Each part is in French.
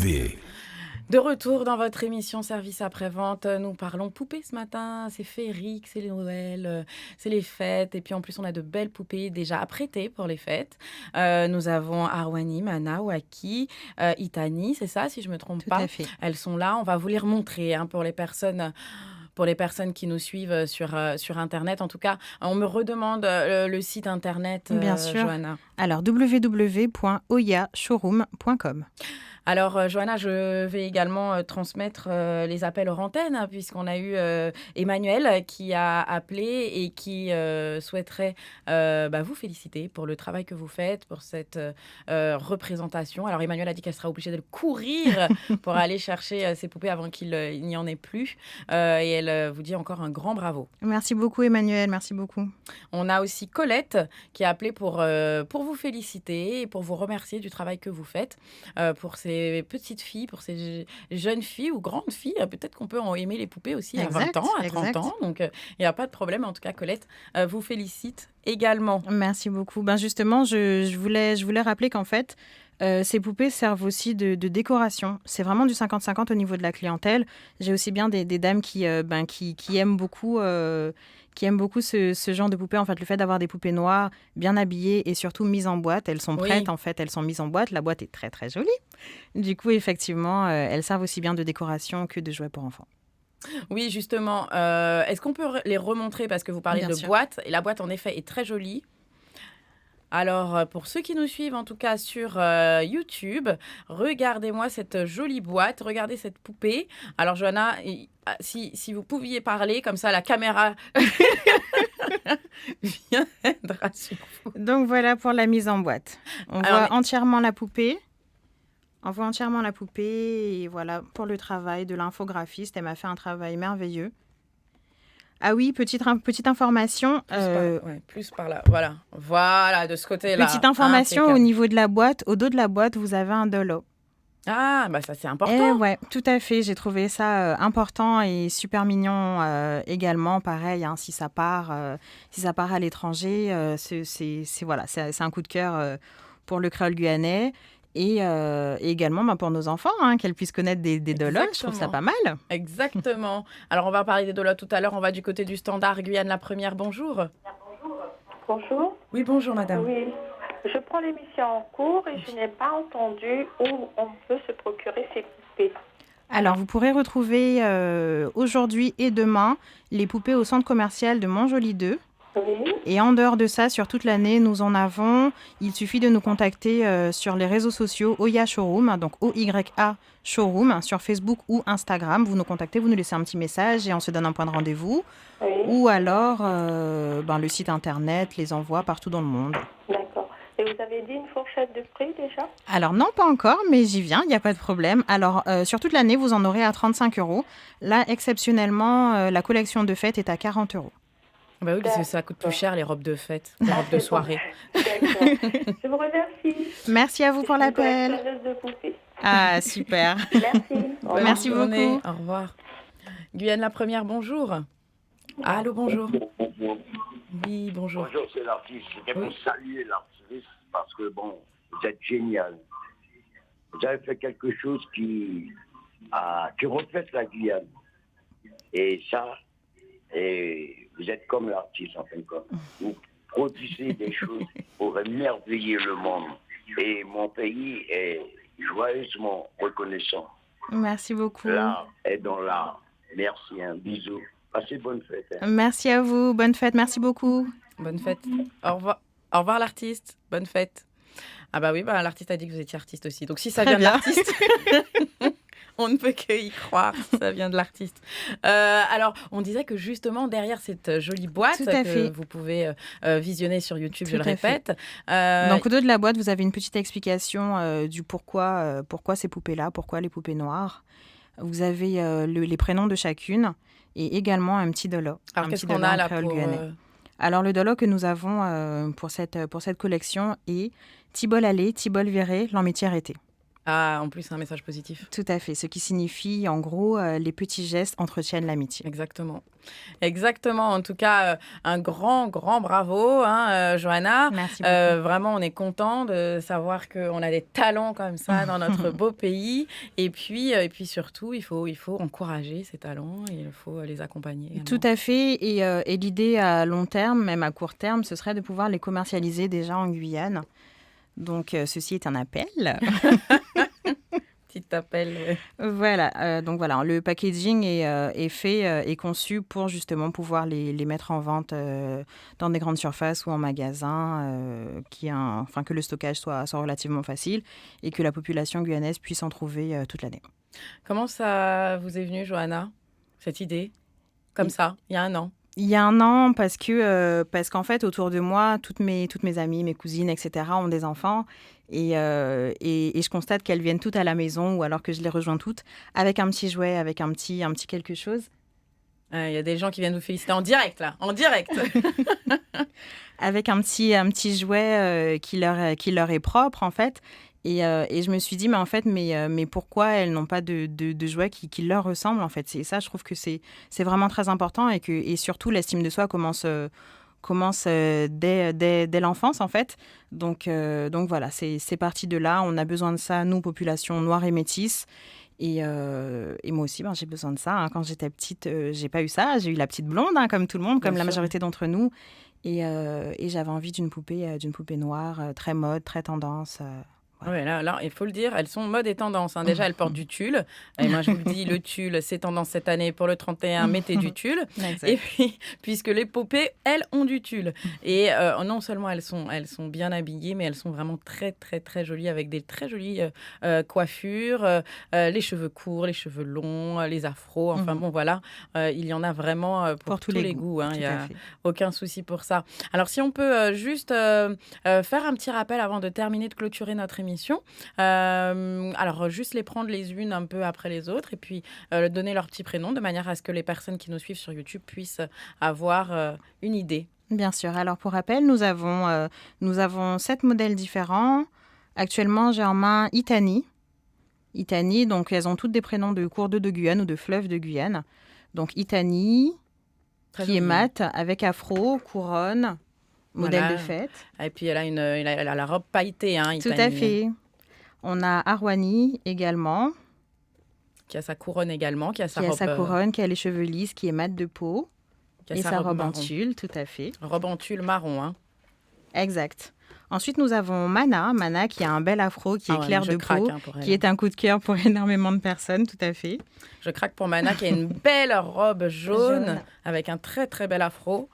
W. De retour dans votre émission Service après-vente, nous parlons poupées ce matin, c'est féerique, c'est Noël, c'est les fêtes et puis en plus on a de belles poupées déjà apprêtées pour les fêtes. Nous avons Arwani, Mana, Waki, Itani, c'est ça si je me trompe Tout pas. à fait. Elles sont là, on va vous les remontrer pour les personnes qui nous suivent sur Internet. En tout cas, on me redemande le site Internet, Bien sûr. Johanna. Alors, www.oyashowroom.com. Alors, Johanna, je vais également transmettre les appels hors antenne, puisqu'on a eu Emmanuel qui a appelé et qui souhaiterait vous féliciter pour le travail que vous faites, pour cette représentation. Alors, Emmanuel a dit qu'elle sera obligée de courir pour aller chercher ses poupées avant qu'il n'y en ait plus. Et elle vous dit encore un grand bravo. Merci beaucoup, Emmanuel. Merci beaucoup. On a aussi Colette qui a appelé pour vous féliciter et pour vous remercier du travail que vous faites pour ces petites filles, pour ces jeunes filles ou grandes filles. Peut-être qu'on peut en aimer les poupées aussi à 20 ans, à 30 ans. Donc, il n'y a pas de problème. En tout cas, Colette vous félicite également. Merci beaucoup. Justement, je voulais rappeler qu'en fait, ces poupées servent aussi de décoration. C'est vraiment du 50-50 au niveau de la clientèle. J'ai aussi bien des dames qui aiment beaucoup... qui aiment beaucoup ce genre de poupées. En fait, le fait d'avoir des poupées noires, bien habillées et surtout mises en boîte. Elles sont prêtes, en fait. Elles sont mises en boîte. La boîte est très, très jolie. Du coup, effectivement, elles servent aussi bien de décoration que de jouets pour enfants. Oui, justement. Est-ce qu'on peut les remontrer parce que vous parlez de boîte. Et la boîte, en effet, est très jolie. Alors, pour ceux qui nous suivent, en tout cas sur YouTube, regardez-moi cette jolie boîte, regardez cette poupée. Alors, Johanna, si vous pouviez parler, comme ça, la caméra viendra sur vous. Donc, voilà pour la mise en boîte. On voit entièrement la poupée. On voit entièrement la poupée. Et voilà, pour le travail de l'infographiste, elle m'a fait un travail merveilleux. Ah oui, petite information. Plus par là. Voilà, de ce côté-là. Petite information au niveau de la boîte. Au dos de la boîte, vous avez un dolo. Ah, ça c'est important. Oui, tout à fait. J'ai trouvé ça important et super mignon également. Pareil, si ça part à l'étranger, c'est un coup de cœur pour le créole guyanais. Et également pour nos enfants, qu'elles puissent connaître des dolots. Je trouve ça pas mal. Exactement. Alors, on va parler des dolots tout à l'heure. On va du côté du standard Guyane la première. Bonjour. Bonjour. Oui, bonjour, madame. Oui, je prends l'émission en cours et je n'ai pas entendu où on peut se procurer ces poupées. Alors, vous pourrez retrouver aujourd'hui et demain les poupées au centre commercial de Montjoly 2. Oui. Et en dehors de ça, sur toute l'année, nous en avons. Il suffit de nous contacter sur les réseaux sociaux Oya Showroom, donc OYA Showroom, sur Facebook ou Instagram. Vous nous contactez, vous nous laissez un petit message et on se donne un point de rendez-vous. Oui. Ou alors le site internet les envoie partout dans le monde. D'accord. Et vous avez dit une fourchette de prix déjà ? Alors non, pas encore, mais j'y viens, il n'y a pas de problème. Alors, sur toute l'année, vous en aurez à 35 €. Là, exceptionnellement, la collection de fête est à 40 €. Bah oui, parce que ça coûte plus cher les robes de fête, les robes de soirée. D'accord. Je vous remercie. Merci à vous pour l'appel. De poupées. Ah, super. Merci. Merci beaucoup. Au revoir. Guyane la première, bonjour. Allô, bonjour. Oui, bonjour. Bonjour, c'est l'artiste. C'était pour saluer l'artiste parce que, vous êtes génial. Vous avez fait quelque chose qui reflète la Guyane. Et ça, vous êtes comme l'artiste, en fin de compte. Vous produisez des choses pour émerveiller le monde. Et mon pays est joyeusement reconnaissant. Merci beaucoup. L'art est dans l'art. Merci, un bisou. Passez bonne fête. Merci à vous. Bonne fête. Merci beaucoup. Bonne fête. Au revoir l'artiste. Bonne fête. Ah bah oui, l'artiste a dit que vous étiez artiste aussi. Donc si ça vient de l'artiste, on ne peut qu'y croire. Ça vient de l'artiste. Alors, on disait que justement, derrière cette jolie boîte que vous pouvez visionner sur YouTube, je le répète. Donc, au dos de la boîte, vous avez une petite explication du pourquoi ces poupées-là, pourquoi les poupées noires. Vous avez les prénoms de chacune et également un petit dolo. Alors, qu'est-ce qu'on a là pour... Alors, le dolo que nous avons pour cette collection est Thibol Allé, Thibol Verré, L'Emmetière été. Ah, en plus, c'est un message positif. Tout à fait. Ce qui signifie, en gros, les petits gestes entretiennent l'amitié. Exactement. Exactement. En tout cas, un grand, grand bravo, hein, Johanna. Merci beaucoup. Vraiment, on est content de savoir qu'on a des talents comme ça dans notre beau pays. Et puis surtout, il faut encourager ces talents et il faut les accompagner également. Tout à fait. Et l'idée à long terme, même à court terme, ce serait de pouvoir les commercialiser déjà en Guyane. Donc, ceci est un appel. Petit appel. Voilà. Donc, voilà. Le packaging est fait, est conçu pour justement pouvoir les mettre en vente dans des grandes surfaces ou en magasin, que le stockage soit relativement facile et que la population guyanaise puisse en trouver toute l'année. Comment ça vous est venu, Johanna, cette idée? Comme ça, il y a un an. Il y a un an, parce qu'en fait, autour de moi, toutes mes amies, mes cousines, etc., ont des enfants. Et je constate qu'elles viennent toutes à la maison, ou alors que je les rejoins toutes, avec un petit jouet, avec un petit quelque chose. Il y a des gens qui viennent vous féliciter en direct, là, en direct. Avec un petit jouet qui leur est propre, en fait. Et je me suis dit, mais pourquoi elles n'ont pas de jouet qui leur ressemble, en fait. C'est ça, je trouve que c'est vraiment très important et surtout, l'estime de soi commence dès l'enfance, en fait. Donc voilà, c'est parti de là. On a besoin de ça, nous, population noire et métisse. Et moi aussi, j'ai besoin de ça. Hein. Quand j'étais petite, j'ai pas eu ça. J'ai eu la petite blonde, hein, comme tout le monde, comme la majorité d'entre nous. Et j'avais envie d'une poupée noire, très mode, très tendance. Oui, là, il faut le dire, elles sont mode et tendance. Hein. Déjà, elles portent du tulle. Et moi, je vous le dis, le tulle, c'est tendance cette année. Pour le 31, mettez du tulle. Exact. Et puis, puisque les poupées, elles, ont du tulle. Et non seulement elles sont bien habillées, mais elles sont vraiment très, très, très jolies, avec des très jolies coiffures, les cheveux courts, les cheveux longs, les afros. Enfin, bon, voilà. Il y en a vraiment pour tous les goûts. Hein. Il n'y a aucun souci pour ça. Alors, si on peut juste faire un petit rappel avant de terminer, de clôturer notre émission. Alors, juste les prendre les unes un peu après les autres et puis donner leur petit prénom de manière à ce que les personnes qui nous suivent sur YouTube puissent avoir une idée. Bien sûr. Alors, pour rappel, nous avons 7 modèles différents. Actuellement, j'ai en main Itani. Itani, donc elles ont toutes des prénoms de cours d'eau de Guyane ou de fleuves de Guyane. Donc, Itani, qui est mat, avec afro, couronne. Modèle de fête. Et puis, elle a la robe pailletée. Hein, tout à fait. On a Arwani également. Qui a sa couronne également. Qui a sa couronne, qui a les cheveux lisses, qui est mat de peau. Et sa robe en tulle, tout à fait. Robe en tulle marron. Hein. Exact. Ensuite, nous avons Mana qui a un bel afro, qui est clair de peau, qui est un coup de cœur pour énormément de personnes, tout à fait. Je craque pour Mana, qui a une belle robe jaune, avec un très, très bel afro.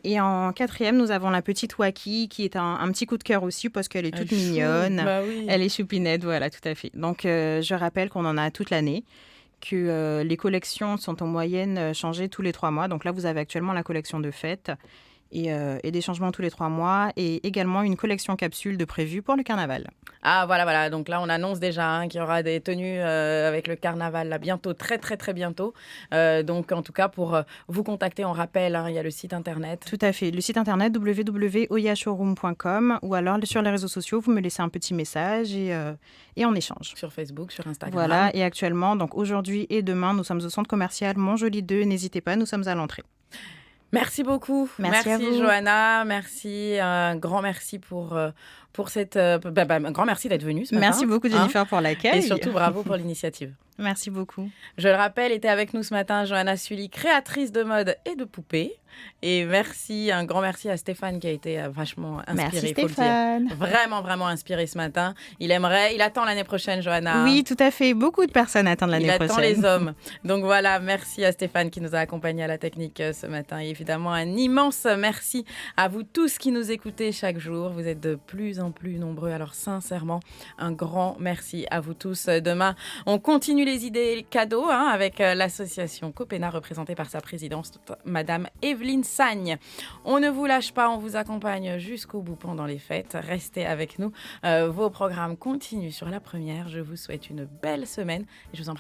Et en 4e, nous avons la petite Waki, qui est un petit coup de cœur aussi, parce qu'elle est toute mignonne. Bah oui. Elle est choupinette, voilà, tout à fait. Donc, je rappelle qu'on en a toute l'année, que les collections sont en moyenne changées tous les 3 mois. Donc là, vous avez actuellement la collection de fête et des changements tous les 3 mois, et également une collection capsule de prévue pour le carnaval. Ah, voilà. Donc là, on annonce déjà qu'il y aura des tenues avec le carnaval là, bientôt, très, très, très bientôt. Donc, en tout cas, pour vous contacter, on rappelle, il y a le site internet. Tout à fait. Le site internet www.oyashowroom.com, ou alors sur les réseaux sociaux, vous me laissez un petit message et on échange. Sur Facebook, sur Instagram. Voilà. Et actuellement, donc aujourd'hui et demain, nous sommes au centre commercial Montjoly 2. N'hésitez pas, nous sommes à l'entrée. Merci beaucoup. Merci à vous. Johanna. Merci. Un grand merci pour cette... un grand merci d'être venue ce matin. Merci beaucoup, Jennifer, pour l'accueil. Et surtout, bravo pour l'initiative. Merci beaucoup. Je le rappelle, était avec nous ce matin Johanna Sully, créatrice de mode et de poupées. Et un grand merci à Stéphane qui a été vachement inspiré. Merci Stéphane. Vraiment, vraiment inspiré ce matin. Il attend l'année prochaine, Johanna. Oui, tout à fait. Beaucoup de personnes attendent l'année prochaine. Il attend les hommes. Donc voilà, merci à Stéphane qui nous a accompagnés à la technique ce matin. Et évidemment, un immense merci à vous tous qui nous écoutez chaque jour. Vous êtes de plus en plus nombreux. Alors sincèrement, un grand merci à vous tous. Demain, on continue les idées cadeaux avec l'association Copena, représentée par sa présidente, Madame Evelyne Sagne. On ne vous lâche pas, on vous accompagne jusqu'au bout pendant les fêtes. Restez avec nous. Vos programmes continuent sur La Première. Je vous souhaite une belle semaine et je vous embrasse.